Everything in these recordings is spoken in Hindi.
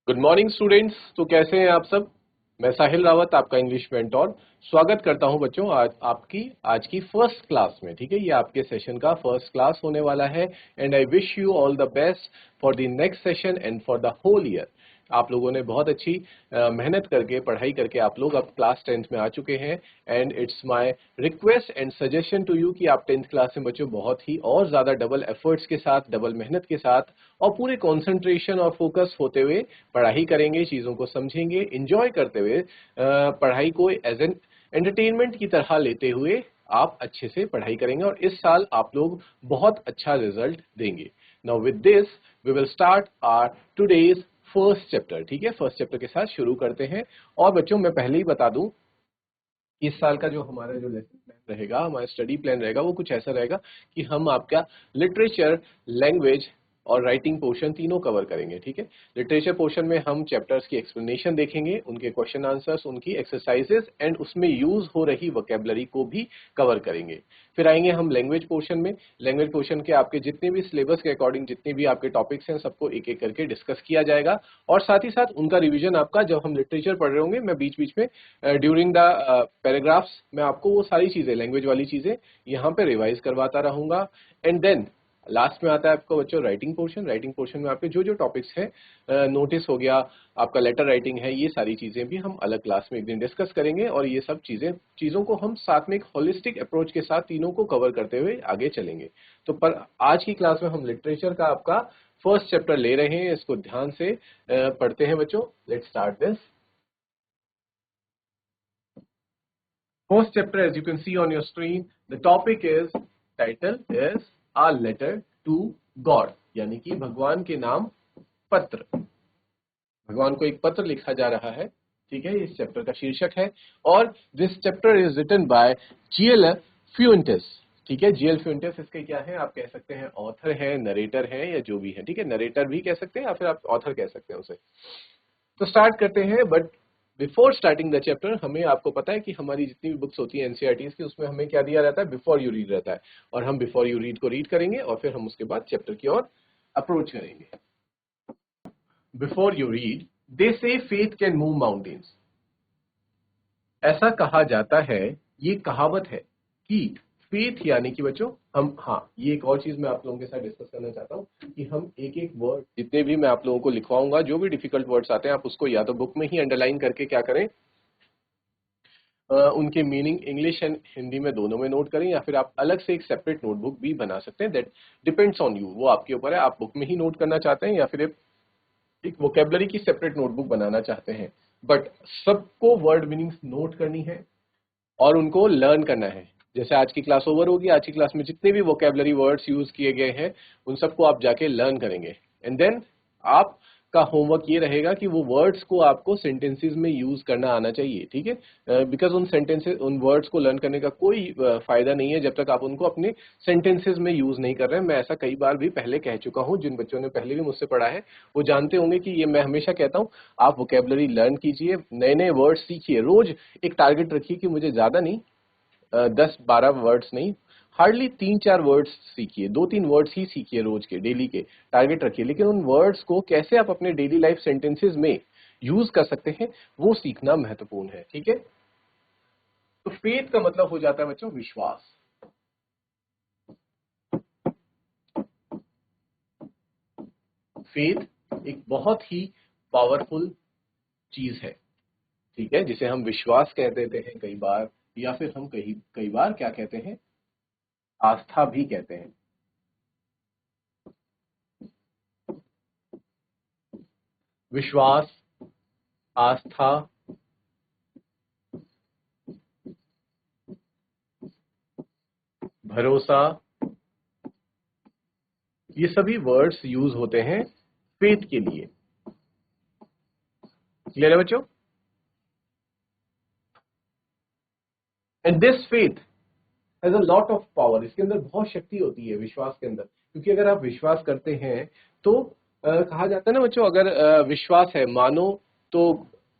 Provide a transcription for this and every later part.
Good morning students. तो कैसे हैं आप सब। मैं साहिल रावत, आपका इंग्लिश मेंटोर, स्वागत करता हूं बच्चों आज की फर्स्ट क्लास में। ठीक है, ये आपके सेशन का फर्स्ट क्लास होने वाला है and I wish you all the best for the next session and for the whole year. आप लोगों ने बहुत अच्छी मेहनत करके पढ़ाई करके आप लोग अब क्लास 10th में आ चुके हैं and it's my request and suggestion to you कि आप 10th क्लास में बच्चों बहुत ही और ज्यादा डबल एफर्ट्स के साथ, डबल मेहनत के साथ और पूरे कंसंट्रेशन और फोकस होते हुए पढ़ाई करेंगे, चीजों को समझेंगे, एंजॉय करते हुए पढ़ाई को एज एन एंटरटेनमेंट की तरह लेते हुए आप अच्छे से पढ़ाई करेंगे और इस साल आप लोग बहुत अच्छा रिजल्ट देंगे। Now with this we will start our today's first chapter. ठीक है, फर्स्ट चैप्टर के साथ शुरू करते हैं। और बच्चों मैं पहले ही बता दूं, इस साल का जो हमारा जो लेसन प्लान रहेगा, हमारा स्टडी प्लान रहेगा, वो कुछ ऐसा रहेगा कि हम आपका लिटरेचर, लैंग्वेज और राइटिंग पोर्शन तीनों कवर करेंगे। ठीक है, लिटरेचर पोर्शन में हम चैप्टर्स की एक्सप्लेनेशन देखेंगे, उनके क्वेश्चन आंसर्स, उनकी एक्सरसाइजेस एंड उसमें यूज हो रही वोकेबलरी को भी कवर करेंगे। फिर आएंगे हम लैंग्वेज पोर्शन में। लैंग्वेज पोर्शन के आपके जितने भी सिलेबस के अकॉर्डिंग जितने भी आपके टॉपिक्स हैं, सबको एक एक करके डिस्कस किया जाएगा और साथ ही साथ उनका रिविजन आपका, जब हम लिटरेचर पढ़ रहे होंगे, मैं बीच बीच में ड्यूरिंग द पैराग्राफ्स में आपको वो सारी चीजें, लैंग्वेज वाली चीजें यहाँ पे रिवाइज करवाता रहूंगा। एंड देन लास्ट में आता है आपको बच्चों राइटिंग पोर्शन। राइटिंग पोर्शन में आपके जो जो टॉपिक्स हैं, नोटिस हो गया, आपका लेटर राइटिंग है, ये सारी चीजें भी हम अलग क्लास में एक दिन डिस्कस करेंगे और ये सब चीजों को हम साथ में एक होलिस्टिक अप्रोच के साथ तीनों को कवर करते हुए आगे चलेंगे। तो पर आज की क्लास में हम लिटरेचर का आपका फर्स्ट चैप्टर ले रहे हैं, इसको ध्यान से पढ़ते हैं बच्चों। Let's start this first chapter. As you can see on your screen, the topic is, title is a letter to God, यानी कि भगवान के नाम पत्र। भगवान को एक पत्र लिखा जा रहा है। ठीक है, इस चैप्टर का शीर्षक है और this chapter is written by GL Fuentes. ठीक है, जीएल फ्यूएंटेस इसके क्या है, आप कह सकते हैं ऑथर है, नरेटर है या जो भी है। ठीक है, नरेटर भी कह सकते हैं या फिर आप ऑथर कह सकते हैं उसे। तो स्टार्ट करते हैं, but before starting the chapter हमें, आपको पता है कि हमारी जितनी भी बुक्स होती है एनसीईआरटीज की, उसमें हमें क्या दिया जाता है, बिफोर यू रीड रहता है और हम बिफोर यू रीड को रीड करेंगे और फिर हम उसके बाद चैप्टर की ओर अप्रोच करेंगे। बिफोर यू रीड, दे से फेथ कैन मूव माउंटेन्स। ऐसा कहा जाता है, ये कहावत है कि फेथ यानी कि बच्चों हम, हाँ ये एक और चीज मैं आप लोगों के साथ डिस्कस करना चाहता हूँ कि हम एक एक वर्ड, जितने भी मैं आप लोगों को लिखवाऊंगा, जो भी डिफिकल्ट वर्ड्स आते हैं, आप उसको या तो बुक में ही अंडरलाइन करके क्या करें, उनके मीनिंग इंग्लिश एंड हिंदी में दोनों में नोट करें, या फिर आप अलग से एक सेपरेट नोटबुक भी बना सकते हैं। दैट डिपेंड्स ऑन यू, वो आपके ऊपर है, आप बुक में ही नोट करना चाहते हैं या फिर एक वोकेबलरी की सेपरेट नोटबुक बनाना चाहते हैं। बट सबको वर्ड मीनिंग्स नोट करनी है और उनको लर्न करना है। जैसे आज की क्लास ओवर होगी, आज की क्लास में जितने भी वोकेबलरी वर्ड्स यूज किए गए हैं उन सबको आप जाके लर्न करेंगे एंड देन आपका होमवर्क ये रहेगा कि वो वर्ड्स को आपको सेंटेंसेस में यूज करना आना चाहिए। ठीक है, बिकॉज उन सेंटेंसेस, उन वर्ड्स को लर्न करने का कोई फायदा नहीं है जब तक आप उनको अपने सेंटेंसेस में यूज नहीं कर रहे हैं। मैं ऐसा कई बार भी पहले कह चुका हूं, जिन बच्चों ने पहले भी मुझसे पढ़ा है वो जानते होंगे कि ये मैं हमेशा कहता हूं, आप वोकेबलरी लर्न कीजिए, नए नए वर्ड सीखिए, रोज एक टारगेट रखिए कि मुझे ज्यादा नहीं, 10-12 वर्ड्स नहीं, हार्डली 3-4 वर्ड्स सीखिए, 2-3 वर्ड्स ही सीखिए रोज के, डेली के टारगेट रखिए। लेकिन उन वर्ड्स को कैसे आप अपने डेली लाइफ सेंटेंसेस में यूज कर सकते हैं वो सीखना महत्वपूर्ण है। ठीक है, तो फेथ का मतलब हो जाता है बच्चों विश्वास। फेथ एक बहुत ही पावरफुल चीज है। ठीक है, जिसे हम विश्वास कह देते हैं कई बार, या फिर हम कई बार क्या कहते हैं, आस्था भी कहते हैं। विश्वास, आस्था, भरोसा, ये सभी वर्ड्स यूज होते हैं फेथ के लिए। क्लियर है बच्चों? And this faith has a lot of power. इसके अंदर बहुत शक्ति होती है विश्वास के अंदर, क्योंकि अगर आप विश्वास करते हैं तो कहा जाता है ना बच्चों, अगर विश्वास है, मानो तो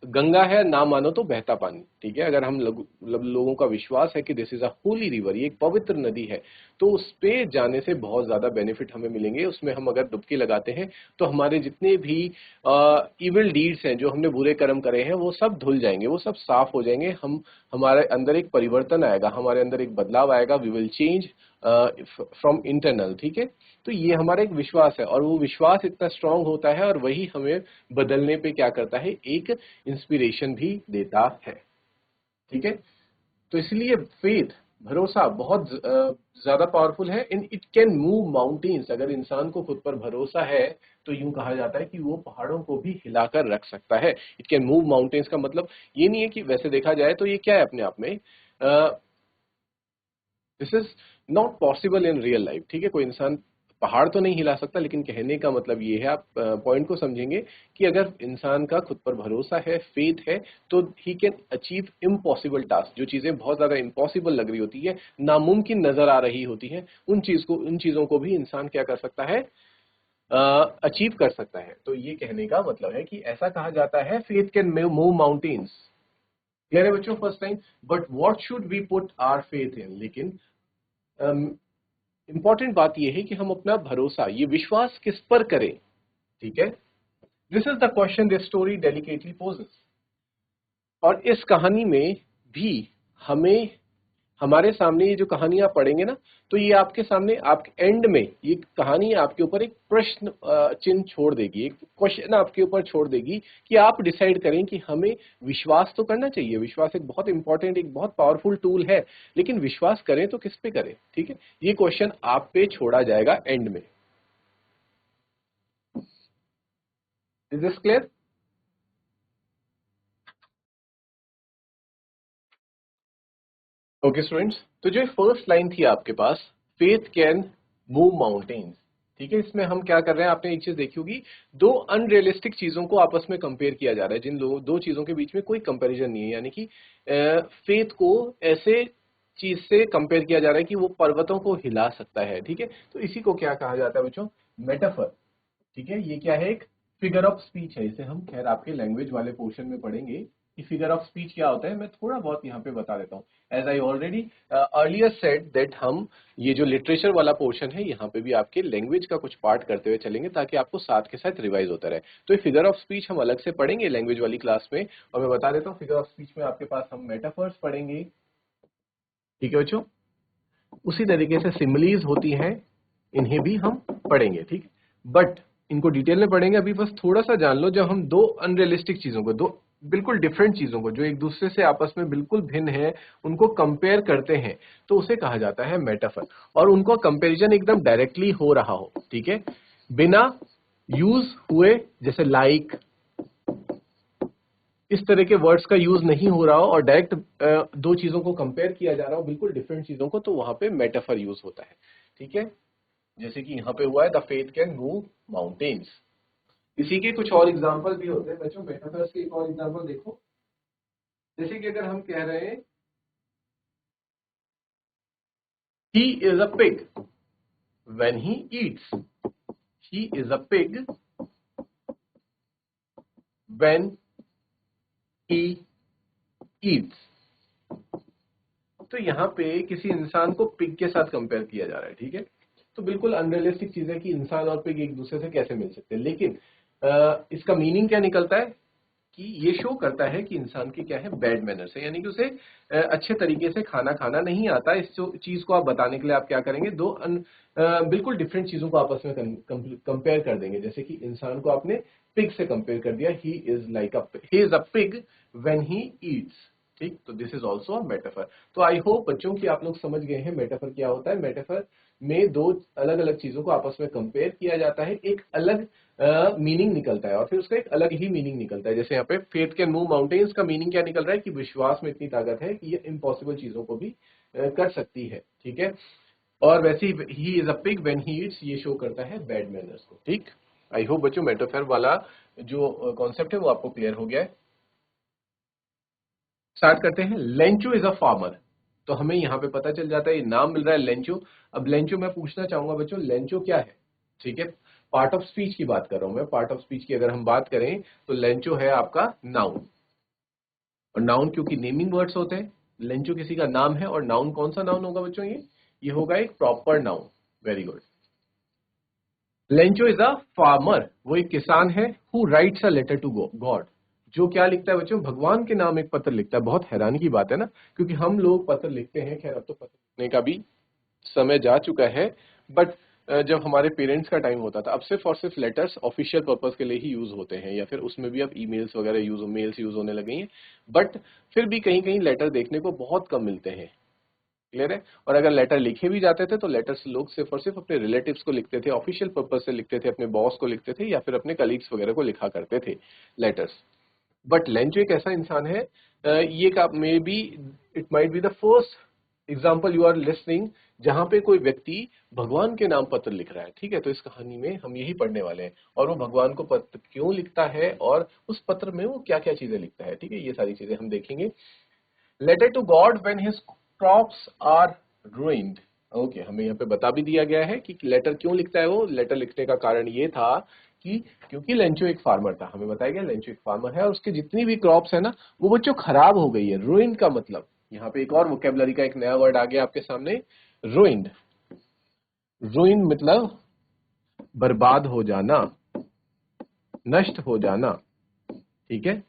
गंगा है, ना मानो तो बहता पानी, ठीक है। अगर हम लोगों का विश्वास है कि this is a Holi river, ये एक पवित्र नदी है, तो उस पे जाने से बहुत ज्यादा बेनिफिट हमें मिलेंगे। उसमें हम अगर डुबकी लगाते हैं तो हमारे जितने भी इविल डीड्स हैं, जो हमने बुरे कर्म करे हैं, वो सब धुल जाएंगे, वो सब साफ हो जाएंगे। हमारे अंदर एक परिवर्तन आएगा, हमारे अंदर एक बदलाव आएगा। We will change from internal, ठीक है। तो ये हमारा एक विश्वास है, और वो विश्वास इतना स्ट्रांग होता है और वही हमें बदलने पे क्या करता है, एक इंस्पिरेशन भी देता है, ठीक है। तो इसलिए फेथ, भरोसा बहुत ज्यादा पावरफुल है। In it can move mountains. अगर इंसान को खुद पर भरोसा है तो यूं कहा जाता है कि वो पहाड़ों को भी हिलाकर रख सकता है। इट कैन मूव माउंटेन्स का मतलब ये नहीं है कि, वैसे देखा जाए तो ये क्या है अपने आप में, this is not possible in real life, ठीक है। कोई इंसान पहाड़ तो नहीं हिला सकता, लेकिन कहने का मतलब ये है, आप पॉइंट को समझेंगे कि अगर इंसान का खुद पर भरोसा है, फेथ है, तो he can achieve impossible task. जो चीजें बहुत ज्यादा इम्पॉसिबल लग रही होती है, नामुमकिन नजर आ रही होती है, उन चीजों को भी इंसान क्या कर सकता है, अचीव कर सकता है। तो ये कहने का मतलब है कि ऐसा कहा जाता है, faith can move mountains. Clear है बच्चों first time? But what should we put our faith in, लेकिन इंपॉर्टेंट बात यह है कि हम अपना भरोसा, ये विश्वास किस पर करें, ठीक है। This is the question this story delicately poses. और इस कहानी में भी हमें, हमारे सामने ये जो कहानियां पढ़ेंगे ना, तो ये आपके सामने, आप एंड में ये कहानी आपके ऊपर एक प्रश्न चिन्ह छोड़ देगी, एक क्वेश्चन आपके ऊपर छोड़ देगी कि आप डिसाइड करें कि हमें विश्वास तो करना चाहिए। विश्वास एक बहुत इंपॉर्टेंट, एक बहुत पावरफुल टूल है, लेकिन विश्वास करें तो किस पे करें, ठीक है। ये क्वेश्चन आप पे छोड़ा जाएगा एंड में। Is this clear? Okay students, तो जो फर्स्ट लाइन थी आपके पास, फेथ कैन मूव माउंटेन्स, ठीक है। इसमें हम क्या कर रहे हैं, आपने एक चीज देखी होगी, दो अनरियलिस्टिक चीजों को आपस में कंपेयर किया जा रहा है, जिन दो चीजों के बीच में कोई कंपैरिजन नहीं है। यानी कि फेथ को ऐसे चीज से कंपेयर किया जा रहा है कि वो पर्वतों को हिला सकता है, ठीक है। तो इसी को क्या कहा जाता है बच्चों, मेटाफर, ठीक है। ये क्या है, एक फिगर ऑफ स्पीच है। इसे हम खैर आपके लैंग्वेज वाले पोर्शन में पढ़ेंगे कि फिगर ऑफ स्पीच क्या होता है। मैं थोड़ा बहुत यहाँ पे बता देता हूँ। As I already earlier said that, हम ये जो लिटरेचर वाला पोर्शन है, यहाँ पे भी आपके लैंग्वेज का कुछ पार्ट करते हुए चलेंगे, ताकि आपको साथ के साथ रिवाइज होता रहे। तो ये फिगर ऑफ स्पीच हम अलग से पढ़ेंगे लैंग्वेज वाली क्लास में। और मैं बता देता हूँ, फिगर ऑफ स्पीच में आपके पास हम मेटाफर्स पढ़ेंगे, ठीक है बच्चों। उसी तरीके से सिमिलीज होती हैं, इन्हें भी हम पढ़ेंगे, ठीक। बट इनको डिटेल में पढ़ेंगे, अभी बस थोड़ा सा जान लो। जब हम दो अनरियलिस्टिक चीजों को, दो बिल्कुल डिफरेंट चीजों को, जो एक दूसरे से आपस में बिल्कुल भिन्न है, उनको कंपेयर करते हैं, तो उसे कहा जाता है मेटाफर। और उनको कंपैरिजन एकदम डायरेक्टली हो रहा हो, ठीक है, बिना यूज हुए, जैसे लाइक, इस तरह के वर्ड्स का यूज नहीं हो रहा हो, और डायरेक्ट दो चीजों को कंपेयर किया जा रहा हो, बिल्कुल डिफरेंट चीजों को, तो वहां पे मेटाफर यूज होता है, ठीक है। जैसे कि यहाँ पे हुआ है, the faith can move mountains. इसी के कुछ और एग्जांपल भी होते हैं बच्चों, मेटाफर्स के एक और एग्जांपल देखो। जैसे कि अगर हम कह रहे हैं, he is a pig when he eats, he is a pig when he eats. तो यहाँ पे किसी इंसान को पिग के साथ कंपेयर किया जा रहा है, ठीक है। तो बिल्कुल अनरियलिस्टिक चीज है कि इंसान और पिग एक दूसरे से कैसे मिल सकते हैं, लेकिन इसका मीनिंग क्या निकलता है कि ये शो करता है कि इंसान की क्या है, बैड मैनर्स है, यानी कि उसे अच्छे तरीके से खाना खाना नहीं आता। इस चीज को आप बताने के लिए आप क्या करेंगे, दो बिल्कुल डिफरेंट चीजों को आपस में कंपेयर कर देंगे। जैसे कि इंसान को आपने पिग से कंपेयर कर दिया, he is a pig when he eats, ठीक। तो this is also a metaphor. तो आई होप बच्चों कि आप लोग समझ गए हैं मेटाफर क्या होता है। मेटाफर में दो अलग अलग चीजों को आपस में कंपेयर किया जाता है, एक अलग मीनिंग निकलता है, और फिर उसका एक अलग ही मीनिंग निकलता है। जैसे यहाँ पे फेथ कैन मूव माउंटेन्स का मीनिंग क्या निकल रहा है कि विश्वास में इतनी ताकत है कि ये इम्पॉसिबल चीजों को भी कर सकती है, ठीक है। और वैसे he is a pig when he eats, ये शो करता है बैड मैनर्स को, ठीक। आई होप बच्चों मेटाफर वाला जो कॉन्सेप्ट है वो आपको क्लियर हो गया है। स्टार्ट करते हैं। Lencho is a farmer. तो हमें यहाँ पे पता चल जाता है, ये नाम मिल रहा है लेंचो। अब लेंचो मैं पूछना चाहूंगा बच्चों, लेंचो क्या है, ठीक है। पार्ट ऑफ स्पीच की बात कर रहा हूं मैं, पार्ट ऑफ स्पीच की अगर हम बात करें तो लेंचो है आपका नाउन, और नाउन क्योंकि नेमिंग वर्ड्स होते हैं, लेंचो किसी का नाम है, और नाउन कौन सा नाउन होगा बच्चों? ये होगा एक proper noun. Very good. Lencho is a farmer, वो एक किसान है। Who writes a letter to God, जो क्या लिखता है बच्चों? भगवान के नाम एक पत्र लिखता है। बहुत हैरानी की बात है ना, क्योंकि हम लोग पत्र लिखते हैं, खैर अब तो पत्र लिखने का भी समय जा चुका है, बट जब हमारे पेरेंट्स का टाइम होता था, अब सिर्फ और सिर्फ लेटर्स ऑफिशियल पर्पस के लिए ही यूज होते हैं, या फिर उसमें भी अब ईमेल्स वगैरह मेल्स यूज होने लगे हैं, बट फिर भी कहीं कहीं लेटर देखने को बहुत कम मिलते हैं। क्लियर है? और अगर लेटर लिखे भी जाते थे तो लेटर्स लोग सिर्फ और सिर्फ अपने रिलेटिव्स को लिखते थे, ऑफिशियल पर्पस से लिखते थे, अपने बॉस को लिखते थे, या फिर अपने कलीग्स वगैरह को लिखा करते थे लेटर्स। बट लेंचो एक ऐसा इंसान है, ये का may be it might be the first example you are listening जहां पे कोई व्यक्ति भगवान के नाम पत्र लिख रहा है। ठीक है, तो इस कहानी में हम यही पढ़ने वाले हैं, और वो भगवान को पत्र क्यों लिखता है और उस पत्र में वो क्या क्या चीजें लिखता है। ठीक है, ये सारी चीजें हम देखेंगे। Letter to God when his crops are ruined। Okay, हमें यहाँ पे बता भी दिया गया है कि लेटर क्यों लिखता है। वो लेटर लिखने का कारण ये था कि क्योंकि लेंचो एक फार्मर था। हमें बताया गया लेंचो एक फार्मर है और उसकी जितनी भी क्रॉप्स है ना, वो बच्चों खराब हो गई है। ruined का मतलब, यहाँ पे एक और वोकेबलरी का एक नया वर्ड आ गया आपके सामने, ruined। ruined मतलब बर्बाद हो जाना, नष्ट हो जाना। ठीक है,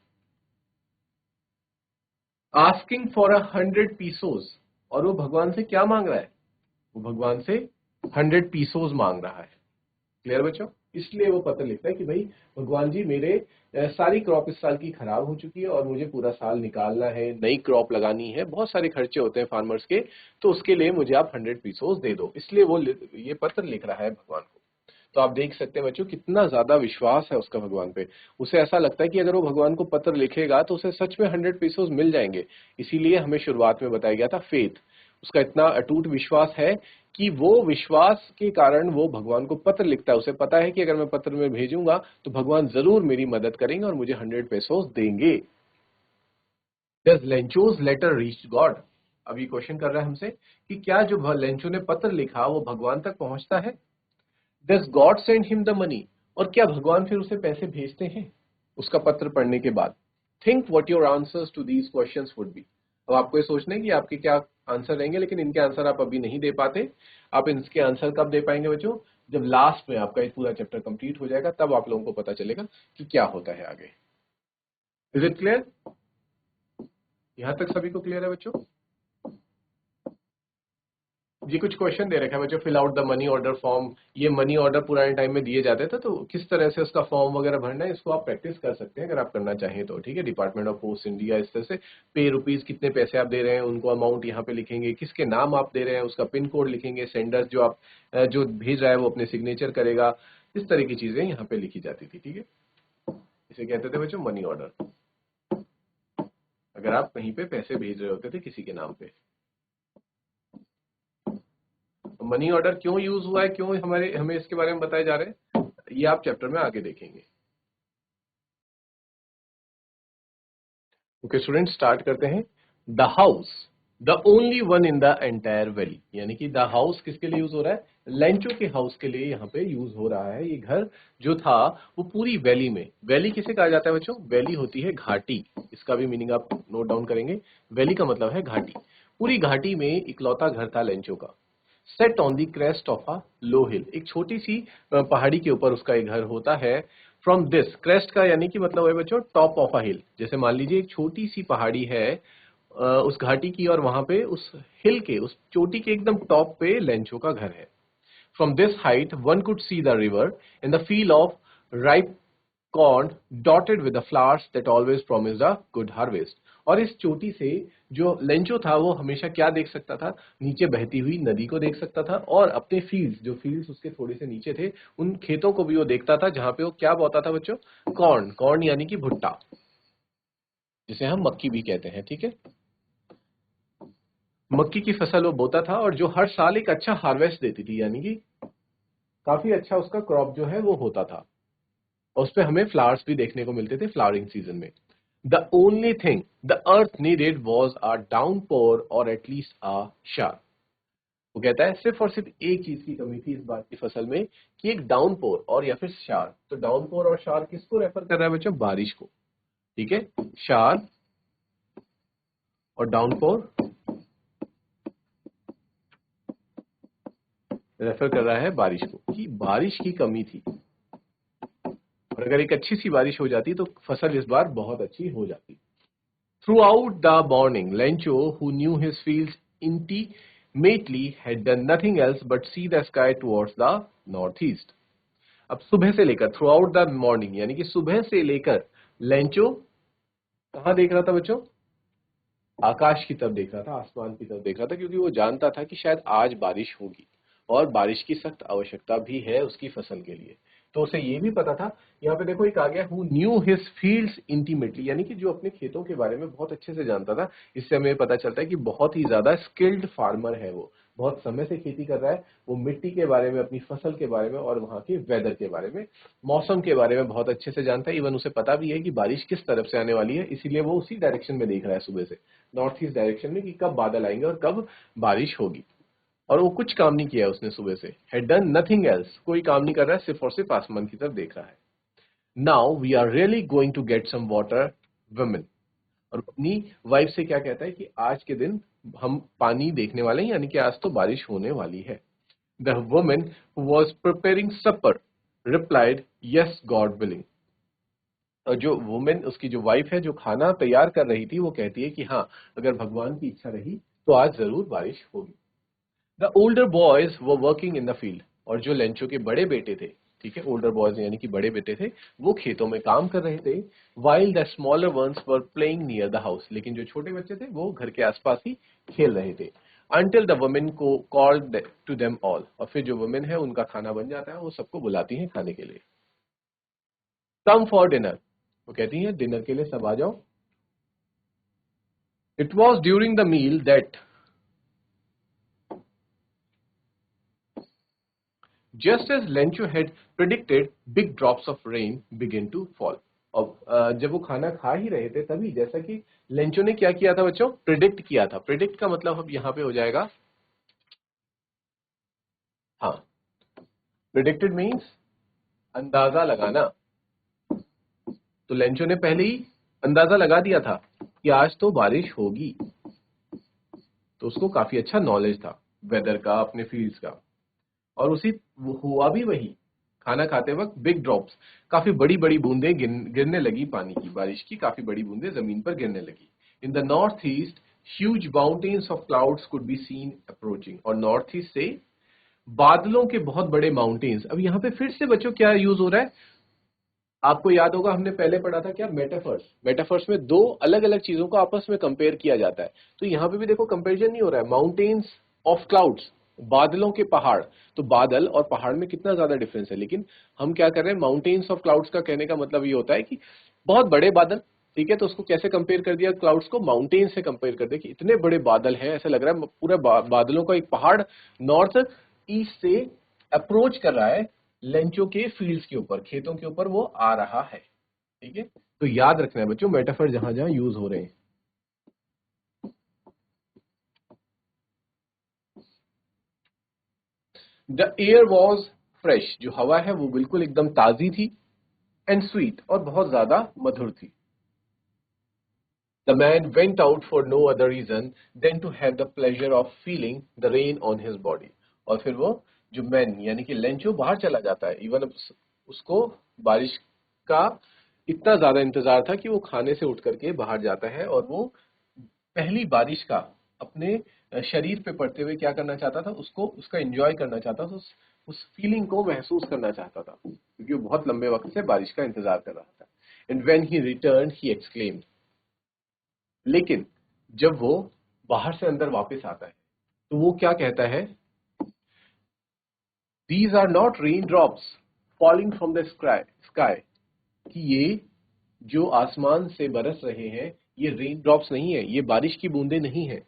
आस्किंग फॉर 100 पीसोस, और वो भगवान से क्या मांग रहा है? वो भगवान से 100 पीसोस मांग रहा है। क्लियर बच्चों? इसलिए वो पत्र लिखता है कि भाई भगवान जी, मेरे सारी क्रॉप इस साल की खराब हो चुकी है और मुझे पूरा साल निकालना है, नई क्रॉप लगानी है, बहुत सारे खर्चे होते हैं फार्मर्स के, तो उसके लिए मुझे आप 100 पीसोस दे दो। इसलिए वो ये पत्र लिख रहा है भगवान को। तो आप देख सकते हैं बच्चों कितना ज्यादा विश्वास है उसका भगवान पे। उसे ऐसा लगता है कि अगर वो भगवान को पत्र लिखेगा तो उसे सच में 100 पीसोस मिल जाएंगे। इसीलिए हमें शुरुआत में बताया गया था फेथ। उसका इतना अटूट विश्वास है कि वो विश्वास के कारण वो भगवान को पत्र लिखता है। उसे पता है कि अगर मैं पत्र में भेजूंगा तो भगवान जरूर मेरी मदद करेंगे और मुझे 100 पेसोस देंगे। Does Lencho's letter reach God? अब ये क्वेश्चन कर रहा है हमसे कि क्या जो लेंचो ने पत्र लिखा वो भगवान तक पहुंचता है? Does God send him the money? और क्या भगवान फिर उसे पैसे भेजते हैं उसका पत्र पढ़ने के बाद? Think what your answers to these questions would be. अब आपको ये सोचना है कि आपके क्या आंसर रहेंगे, लेकिन इनके आंसर आप अभी नहीं दे पाते। आप इनके आंसर कब दे पाएंगे बच्चों? जब लास्ट में आपका ये पूरा चैप्टर कंप्लीट हो जाएगा, तब आप लोगों को पता चलेगा कि क्या होता है आगे। Is it clear? यहां तक सभी को क्लियर है बच्चों? ये कुछ क्वेश्चन दे रखा है बच्चों, fill out the money order form. ये मनी ऑर्डर पुराने टाइम में दिए जाते थे, तो किस तरह से उसका फॉर्म वगैरह भरना है, इसको आप प्रैक्टिस कर सकते हैं अगर आप करना चाहें तो। ठीक है, डिपार्टमेंट ऑफ पोस्ट इंडिया इस तरह से पे रुपीज, कितने पैसे आप दे रहे हैं उनको अमाउंट यहाँ पे लिखेंगे, किसके नाम आप दे रहे हैं उसका पिन कोड लिखेंगे, सेंडर जो आप जो भेज रहा है वो अपने सिग्नेचर करेगा। इस तरह की चीजें यहाँ पे लिखी जाती थी। ठीक है, इसे कहते थे बच्चों मनी ऑर्डर, अगर आप कहीं पे पैसे भेज रहे होते थे किसी के नाम पे। मनी ऑर्डर क्यों यूज हुआ है, क्यों हमें इसके बारे में बताए जा रहे हैं, ये आप चैप्टर में आगे देखेंगे। ओके स्टूडेंट, स्टार्ट करते हैं। The house, the only one in the entire valley, यानी कि द हाउस किसके लिए यूज हो रहा है? लेंचो के हाउस के लिए यहाँ पे यूज हो रहा है। ये घर जो था वो पूरी वैली में, वैली किसे कहा जाता है बच्चों? वैली होती है घाटी। इसका भी मीनिंग आप नोट डाउन करेंगे। वैली का मतलब है घाटी। पूरी घाटी में इकलौता घर था लेंचो का। Set on the crest of a low hill, एक छोटी सी पहाड़ी के ऊपर उसका एक घर होता है। फ्रॉम दिस, क्रेस्ट का यानी कि मतलब है बच्चों टॉप ऑफ अ हिल। जैसे मान लीजिए एक छोटी सी पहाड़ी है उस घाटी की, और वहां पे उस हिल के, उस चोटी के एकदम टॉप पे लेंचो का घर है। From this height one could see the river in the field of ripe corn dotted with the flowers that always promised a good harvest. और इस चोटी से जो लेंचो था वो हमेशा क्या देख सकता था? नीचे बहती हुई नदी को देख सकता था, और अपने फील्ड्स, जो फील्ड्स उसके थोड़े से नीचे थे, उन खेतों को भी वो देखता था जहां पे वो क्या बोता था बच्चों? कॉर्न। कॉर्न यानी कि भुट्टा, जिसे हम मक्की भी कहते हैं। ठीक है, मक्की की फसल वो बोता था, और जो हर साल एक अच्छा हार्वेस्ट देती थी, यानी कि काफी अच्छा उसका क्रॉप जो है वो होता था। और उस पे हमें फ्लावर्स भी देखने को मिलते थे फ्लावरिंग सीजन में। The only thing the earth needed was a downpour और एटलीस्ट अ शार। वो कहता है सिर्फ और सिर्फ एक चीज की कमी थी इस बात की फसल में, कि एक डाउनपोर और या फिर शार। तो डाउनपोर और शार किसको रेफर कर रहा है बच्चों? बारिश को। ठीक है, शार और डाउनपोर रेफर कर रहा है बारिश को, कि बारिश की कमी थी, और अगर एक अच्छी सी बारिश हो जाती तो फसल इस बार बहुत अच्छी हो जाती। Throughout the morning, Lencho, who knew his fields intimately, had done nothing else but see the sky towards the northeast. अब सुबह से लेकर थ्रू आउट द मॉर्निंग यानी कि सुबह से लेकर लेंचो कहाँ देख रहा था बच्चों? आकाश की तरफ देख रहा था, आसमान की तरफ देख रहा था, क्योंकि वो जानता था कि शायद आज बारिश होगी और बारिश की सख्त आवश्यकता भी है उसकी फसल के लिए। तो उसे ये भी पता था, यहाँ पे देखो एक आ गया, who knew his fields intimately, यानी कि जो अपने खेतों के बारे में बहुत अच्छे से जानता था। इससे हमें पता चलता है कि बहुत ही ज्यादा स्किल्ड फार्मर है वो, बहुत समय से खेती कर रहा है, वो मिट्टी के बारे में, अपनी फसल के बारे में और वहां के वेदर के बारे में, मौसम के बारे में बहुत अच्छे से जानता है। इवन उसे पता भी है कि बारिश किस तरफ से आने वाली है, इसीलिए वो उसी डायरेक्शन में देख रहा है सुबह से, नॉर्थ ईस्ट डायरेक्शन में, कि कब बादल आएंगे और कब बारिश होगी। और वो कुछ काम नहीं किया उसने सुबह से, हैड डन नथिंग एल्स, कोई काम नहीं कर रहा है, सिर्फ और सिर्फ आसमान की तरफ देख रहा है। Now we are really going to get some water women, और अपनी वाइफ से क्या कहता है कि आज के दिन हम पानी देखने वाले हैं, यानी कि आज तो बारिश होने वाली है। The women who was preparing supper replied yes God willing, और जो वुमेन, उसकी जो वाइफ है, जो खाना तैयार कर रही थी, वो कहती है कि हाँ, अगर भगवान की इच्छा रही तो आज जरूर बारिश होगी। The older boys were working in the field, और जो लेंचो के बड़े बेटे थे, ठीक है, ओल्डर बॉयज यानी कि बड़े बेटे थे, वो खेतों में काम कर रहे थे। While the smaller ones were playing near the house, लेकिन जो छोटे बच्चे थे वो घर के आसपास ही खेल रहे थे। अंटिल द वुमेन को कॉल्ड टू देम ऑल, और फिर जो वुमेन है उनका खाना बन जाता है, वो सबको बुलाती हैं खाने के लिए। कम फॉर डिनर, वो कहती हैं डिनर के लिए सब आ जाओ। It was during the meal that just as Lencho had predicted, big drops of rain began to fall. और जब वो खाना खा ही रहे थे तभी, जैसा कि लेंचो ने क्या किया था बच्चों, प्रिडिक्ट किया था। प्रिडिक्ट का मतलब अब यहाँ पे हो जाएगा, हाँ, प्रिडिक्टेड मीन्स अंदाजा लगाना। तो लेंचो ने पहले ही अंदाजा लगा दिया था कि आज तो बारिश होगी, तो उसको काफी अच्छा नॉलेज था वेदर का, अपने फील्ड्स का, और उसी हुआ भी वही। खाना खाते वक्त बिग ड्रॉप्स, काफी बड़ी बड़ी बूंदें गिरने लगी पानी की, बारिश की काफी बड़ी बूंदें जमीन पर गिरने लगी। In the north east huge mountains of clouds could be seen approaching, और नॉर्थ ईस्ट से बादलों के बहुत बड़े माउंटेन्स। अब यहाँ पे फिर से बच्चों क्या यूज हो रहा है, आपको याद होगा हमने पहले पढ़ा था क्या, मेटाफर्स। मेटाफर्स में दो अलग अलग चीजों को आपस में कंपेयर किया जाता है, तो यहाँ पे भी देखो कंपेरिजन नहीं हो रहा है। माउंटेन्स ऑफ क्लाउड्स, बादलों के पहाड़, तो बादल और पहाड़ में कितना ज्यादा डिफरेंस है, लेकिन हम क्या कर रहे हैं, माउंटेन्स ऑफ क्लाउड्स का कहने का मतलब ये होता है कि बहुत बड़े बादल, ठीक है। तो उसको कैसे कंपेयर कर दिया, क्लाउड्स को माउंटेन से कंपेयर कर दिया कि इतने बड़े बादल हैं, ऐसा लग रहा है पूरा बादलों का एक पहाड़ नॉर्थ ईस्ट से अप्रोच कर रहा है लेंचो के फील्ड्स के ऊपर, खेतों के ऊपर वो आ रहा है, ठीक है। तो याद रखना है बच्चों, मेटाफर जहां जहां यूज हो रहे हैं। द एयर वॉज फ्रेश, जो हवा है वो बिल्कुल एकदम ताजी थी, एंड स्वीट, और बहुत ज्यादा मधुर थी। The man went out for no other reason than to have the pleasure of feeling the rain on his body, और फिर वो जो मैन यानी कि लेंचो बाहर चला जाता है। इवन उसको बारिश का इतना ज्यादा इंतजार था कि वो खाने से उठ करके बाहर जाता है, और वो पहली बारिश का अपने शरीर पे पड़ते हुए क्या करना चाहता था, उसको उसका एंजॉय करना चाहता था, उस फीलिंग को महसूस करना चाहता था, क्योंकि वो बहुत लंबे वक्त से बारिश का इंतजार कर रहा था। And when he return he exclaimed, लेकिन जब वो बाहर से अंदर वापस आता है तो वो क्या कहता है, these are not rain drops falling from the sky, कि ये जो आसमान से बरस रहे हैं ये रेन ड्रॉप्स नहीं है, ये बारिश की बूंदें नहीं है।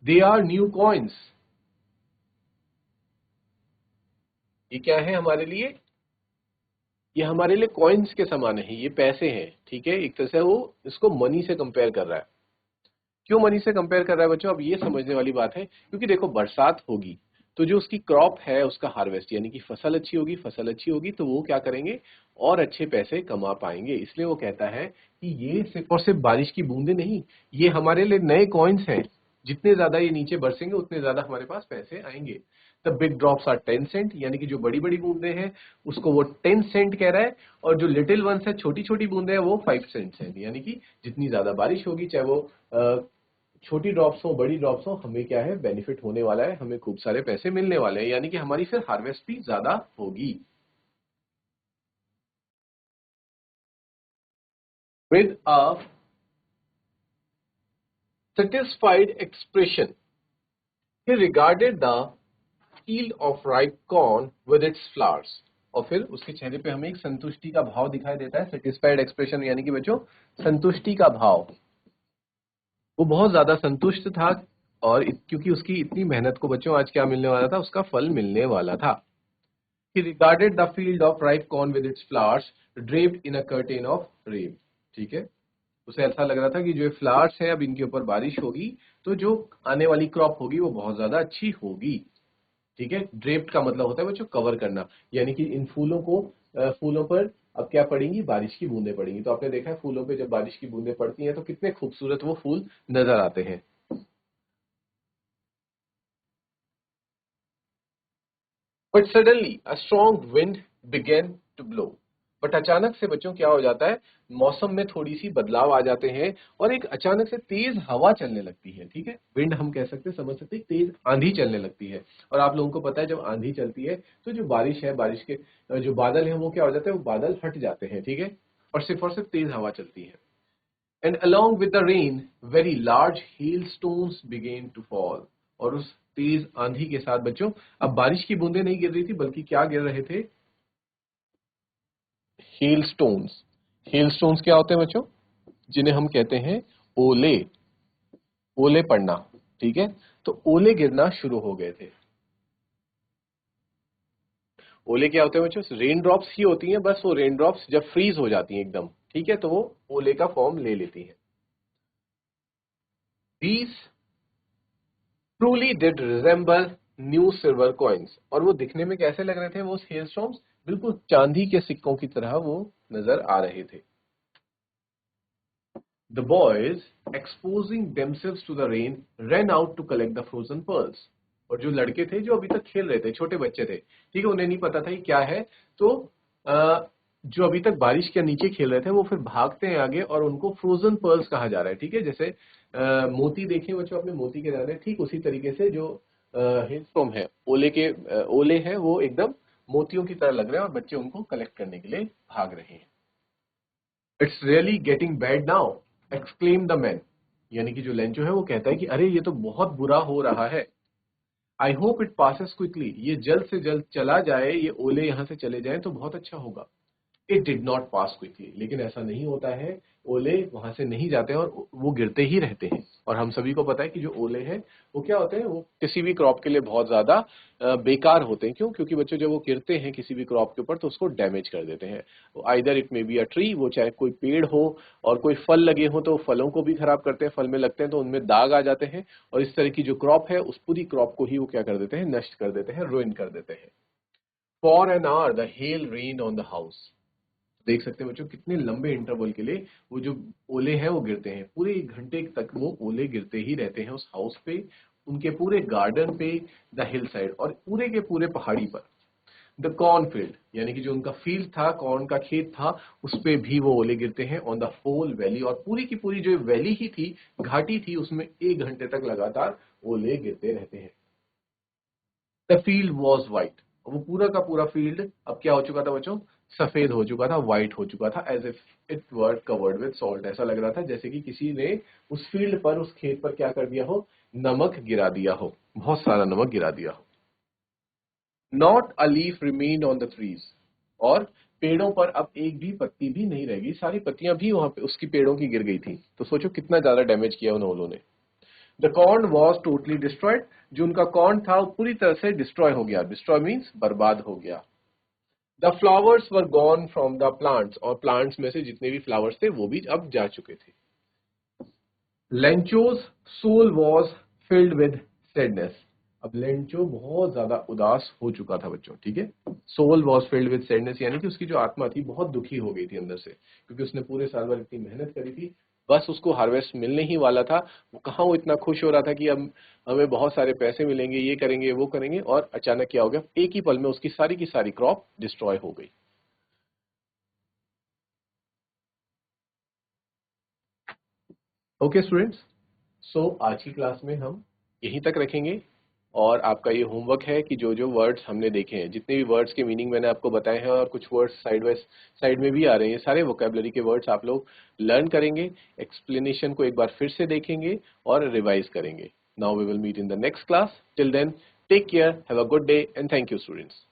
दे आर न्यू कॉइन्स, ये क्या है हमारे लिए, ये हमारे लिए कॉइन्स के समान है, ये पैसे हैं, ठीक है। एक तरह से वो इसको मनी से कंपेयर कर रहा है। क्यों मनी से कंपेयर कर रहा है बच्चों, अब ये समझने वाली बात है, क्योंकि देखो बरसात होगी, तो जो उसकी क्रॉप है उसका हार्वेस्ट यानी कि फसल अच्छी होगी तो वो क्या करेंगे और अच्छे पैसे कमा पाएंगे। इसलिए वो कहता है कि ये सिर्फ और सिर्फ बारिश की बूंदे नहीं, ये हमारे लिए नए कॉइन्स हैं। जितने ज्यादा ये नीचे बरसेंगे उतने ज्यादा हमारे पास पैसे आएंगे। The big drops are 10 cent, यानी कि जो बड़ी बड़ी बूंदे हैं उसको वो 10 सेंट कह रहा है, और जो लिटिल वंस है, छोटी छोटी बूंदे हैं, वो 5 सेंट है। यानी कि जितनी ज्यादा बारिश होगी, चाहे वो छोटी ड्रॉप्स हो बड़ी ड्रॉप्स हो, हमें क्या है बेनिफिट होने वाला है, हमें खूब सारे पैसे मिलने वाले हैं, यानी कि हमारी फिर हार्वेस्ट भी ज्यादा होगी। With a satisfied expression, he regarded the field of ripe corn with its flowers। और फिर उसके चेहरे पे हमें एक संतुष्टि का भाव दिखाई देता है। सेटिस्फाइड एक्सप्रेशन यानी कि बच्चों संतुष्टि का भाव। वो बहुत ज्यादा संतुष्ट था, और क्योंकि उसकी इतनी मेहनत को बच्चों आज क्या मिलने वाला था, उसका फल मिलने वाला था। He regarded the field of ripe corn with its flowers draped in a curtain of rain। ठीक है, उसे ऐसा लग रहा था कि जो फ्लावर्स है अब इनके ऊपर बारिश होगी तो जो आने वाली क्रॉप होगी वो बहुत ज्यादा अच्छी होगी। ठीक है, ड्रेप्ड का मतलब होता है बच्चों कवर करना, यानी कि इन फूलों को फूलों पर अब क्या पड़ेंगी, बारिश की बूंदें पड़ेंगी। तो आपने देखा है फूलों पे जब बारिश की बूंदें पड़ती हैं तो कितने खूबसूरत वो फूल नजर आते हैं। But suddenly a strong wind began to blow. But अचानक से बच्चों क्या हो जाता है, मौसम में थोड़ी सी बदलाव आ जाते हैं और एक अचानक से तेज हवा चलने लगती है। ठीक है, विंड हम कह सकते हैं, समझ सकते हैं, तेज आंधी चलने लगती है। और आप लोगों को पता है जब आंधी चलती है तो जो बारिश है, बारिश के जो बादल है वो क्या हो जाते हैं, वो बादल हट जाते हैं। ठीक है, और सिर्फ तेज हवा चलती है। And along with the rain, very large hailstones began to fall। और उस तेज आंधी के साथ बच्चों अब बारिश की बूंदें नहीं गिर रही थी, बल्कि क्या गिर रहे थे, हेलस्टोन्स। हेलस्टोन्स क्या होते हैं बच्चों, जिन्हें हम कहते हैं ओले, ओले पड़ना। ठीक है, तो ओले गिरना शुरू हो गए थे। ओले क्या होते हैं बच्चों, रेन ड्रॉप्स ही होती हैं, बस वो रेन ड्रॉप्स जब फ्रीज हो जाती हैं एकदम, ठीक है, तो वो ओले का फॉर्म ले लेती हैं। These truly did resemble new silver coins. और वो दिखने में कैसे लग रहे थे, वो हेलस्टॉर्म्स बिल्कुल चांदी के सिक्कों की तरह वो नजर आ रहे थे। The boys exposing themselves to the rain run out to collect the frozen pearls. और जो लड़के थे जो अभी तक खेल रहे थे, छोटे बच्चे थे, ठीक है, उन्हें नहीं पता था ये क्या है, तो जो अभी तक बारिश के नीचे खेल रहे थे वो फिर भागते हैं आगे, और उनको फ्रोजन पर्ल्स कहा जा रहा है। ठीक है, जैसे मोती देखे बच्चों अपने, मोती के दाने, ठीक उसी तरीके से जो हेलस्टॉर्म है, ओले के ओले हैं, वो एकदम मोतियों की तरह लग रहे हैं, और बच्चे उनको कलेक्ट करने के लिए भाग रहे हैं। It's really getting bad now, exclaim the man. यानी कि जो लेंचो है वो कहता है कि अरे ये तो बहुत बुरा हो रहा है। I hope it passes quickly, ये जल्द से जल्द चला जाए, ये ओले यहां से चले जाएं तो बहुत अच्छा होगा। It did not pass quickly, लेकिन ऐसा नहीं होता है, ओले वहां से नहीं जाते हैं और वो गिरते ही रहते हैं। और हम सभी को पता है कि जो ओले हैं वो क्या होते हैं, वो किसी भी क्रॉप के लिए बहुत ज्यादा बेकार होते हैं। क्यों, क्योंकि बच्चों जब वो गिरते हैं किसी भी क्रॉप के ऊपर तो उसको डैमेज कर देते हैं। Either it may be a tree, वो चाहे कोई पेड़ हो, और कोई फल लगे हो तो फलों को भी खराब करते हैं, फल में लगते हैं तो उनमें दाग आ जाते हैं, और इस तरह की जो क्रॉप है उस पूरी क्रॉप को ही वो क्या कर देते हैं, नष्ट कर देते हैं, रुइन कर देते हैं। For an hour the hell rained on the house. देख सकते हैं बच्चों कितने लंबे इंटरवल के लिए वो जो ओले हैं वो गिरते हैं, पूरे 1 घंटे तक वो ओले गिरते ही रहते हैं उस हाउस पे, उनके पूरे गार्डन पे, द हिल साइड, और पूरे के पूरे पहाड़ी पर। द कॉर्न फील्ड, यानी कि जो उनका फील्ड था, कॉर्न का खेत था, उस पे भी वो ओले गिरते हैं। ऑन द होल वैली, और पूरी की पूरी जो वैली ही थी, घाटी थी, उसमें 1 घंटे तक लगातार ओले गिरते रहते हैं। द फील्ड वॉज वाइट, वो पूरा का पूरा फील्ड अब क्या हो चुका था बच्चों, सफेद हो चुका था, व्हाइट हो चुका था। As if it were covered with salt, ऐसा लग रहा था जैसे कि किसी ने उस फील्ड पर, उस खेत पर क्या कर दिया हो, नमक गिरा दिया हो, बहुत सारा नमक गिरा दिया हो। Not a leaf remained on the trees, और पेड़ों पर अब एक भी पत्ती भी नहीं रहेगी, सारी पत्तियां भी वहां पे उसकी पेड़ों की गिर गई थी। तो सोचो कितना ज्यादा डैमेज किया उन ओलों ने। The corn was totally destroyed, जो उनका कॉर्न था वो पूरी तरह से डिस्ट्रॉय हो गया। डिस्ट्रॉय मीन्स बर्बाद हो गया। The flowers were gone from the plants, और प्लांट्स में से जितने भी फ्लावर्स थे वो भी अब जा चुके थे। Lencho's soul was filled with sadness, अब लेंचो बहुत ज्यादा उदास हो चुका था बच्चों, ठीक है। Soul was filled with sadness, यानी कि उसकी जो आत्मा थी बहुत दुखी हो गई थी अंदर से, क्योंकि उसने पूरे साल भर इतनी मेहनत करी थी, बस उसको हार्वेस्ट मिलने ही वाला था। वो कहाँ वो इतना खुश हो रहा था कि अब हमें बहुत सारे पैसे मिलेंगे, ये करेंगे वो करेंगे, और अचानक क्या हो गया, एक ही पल में उसकी सारी की सारी क्रॉप डिस्ट्रॉय हो गई। ओके स्टूडेंट्स, सो आज की क्लास में हम यहीं तक रखेंगे, और आपका ये होमवर्क है कि जो जो वर्ड्स हमने देखे हैं, जितने भी वर्ड्स के मीनिंग मैंने आपको बताए हैं, और कुछ वर्ड्स साइड बाय साइड में भी आ रहे हैं, ये सारे वोकेबलरी के वर्ड्स आप लोग लर्न करेंगे, एक्सप्लेनेशन को एक बार फिर से देखेंगे और रिवाइज करेंगे। Now we will meet in the next class, till then take care, have a good day and thank you students.